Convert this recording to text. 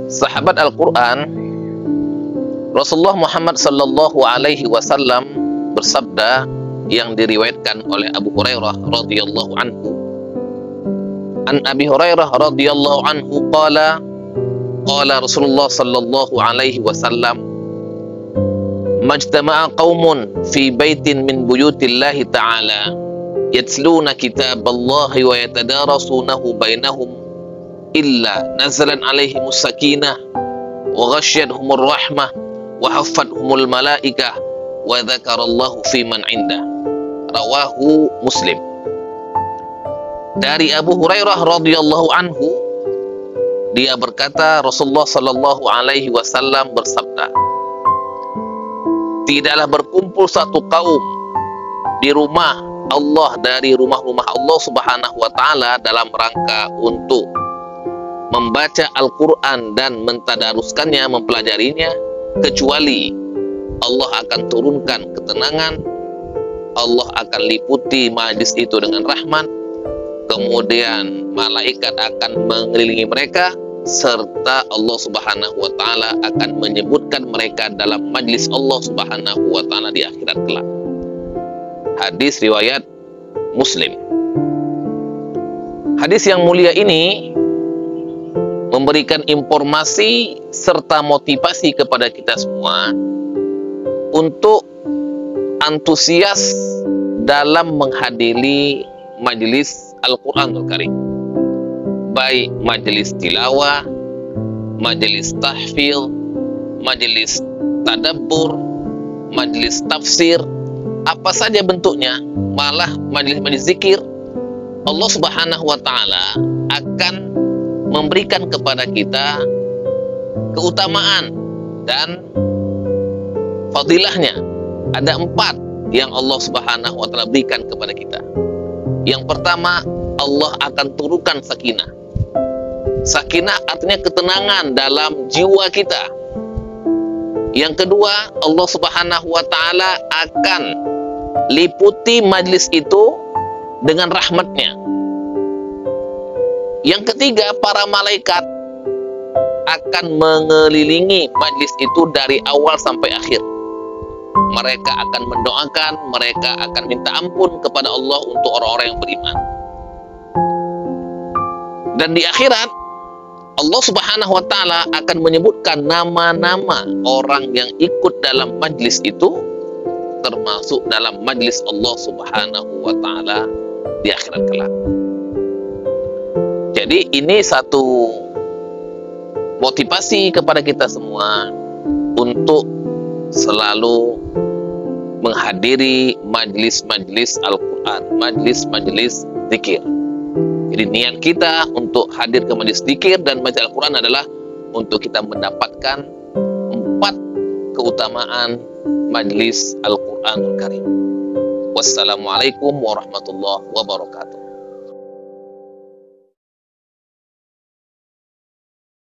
Sahabat Al-Quran, Rasulullah Muhammad sallallahu alaihi wasallam bersabda yang diriwayatkan oleh Abu Hurairah radhiyallahu anhu. An Abi Hurairah radhiyallahu anhu qala Rasulullah sallallahu alaihi wasallam, majtama'a qaumun fi baitin min buyutillahi ta'ala yatluna kitaballahi wa yatadarasunahu bainahum illa nazalan alaihimus sakinah wa ghasyiyatuhumur rahmah wa haffathumul malaikah wa dzakarallahu fi man indah. Rawahu Muslim. Dari Abu Hurairah radhiyallahu anhu, dia berkata, Rasulullah sallallahu alaihi wasallam bersabda, tidaklah berkumpul satu kaum di rumah Allah dari rumah-rumah Allah subhanahu wa ta'ala dalam rangka untuk membaca Al-Quran dan mentadaruskannya, mempelajarinya, kecuali Allah akan turunkan ketenangan, Allah akan liputi majlis itu dengan rahmat, kemudian malaikat akan mengelilingi mereka, serta Allah subhanahu wa ta'ala akan menyebutkan mereka dalam majlis Allah subhanahu wa ta'ala di akhirat kelak. Hadis riwayat Muslim. Hadis yang mulia ini memberikan informasi serta motivasi kepada kita semua untuk antusias dalam menghadiri majelis Al-Quranul Karim, baik majelis tilawah, majelis tahfidz, majelis tadabbur, majelis tafsir, apa saja bentuknya, malah majelis-majelis zikir, Allah subhanahu wa ta'ala akan memberikan kepada kita keutamaan dan fadilahnya. Ada 4 yang Allah subhanahu wa ta'ala berikan kepada kita. Yang pertama, Allah akan turunkan sakinah. Sakinah artinya ketenangan dalam jiwa kita. Yang kedua, Allah subhanahu wa ta'ala akan liputi majlis itu dengan rahmatnya. Yang ketiga, para malaikat akan mengelilingi majlis itu dari awal sampai akhir. Mereka akan mendoakan, mereka akan minta ampun kepada Allah untuk orang-orang yang beriman. Dan di akhirat, Allah subhanahu wa ta'ala akan menyebutkan nama-nama orang yang ikut dalam majlis itu, termasuk dalam majlis Allah subhanahu wa ta'ala di akhirat kelak. Jadi ini satu motivasi kepada kita semua untuk selalu menghadiri majlis-majlis Al-Quran, majlis-majlis zikir. Jadi niat kita untuk hadir ke majlis zikir dan majlis Al-Quran adalah untuk kita mendapatkan 4 keutamaan majlis Al-Quranul Karim. Wassalamualaikum warahmatullahi wabarakatuh.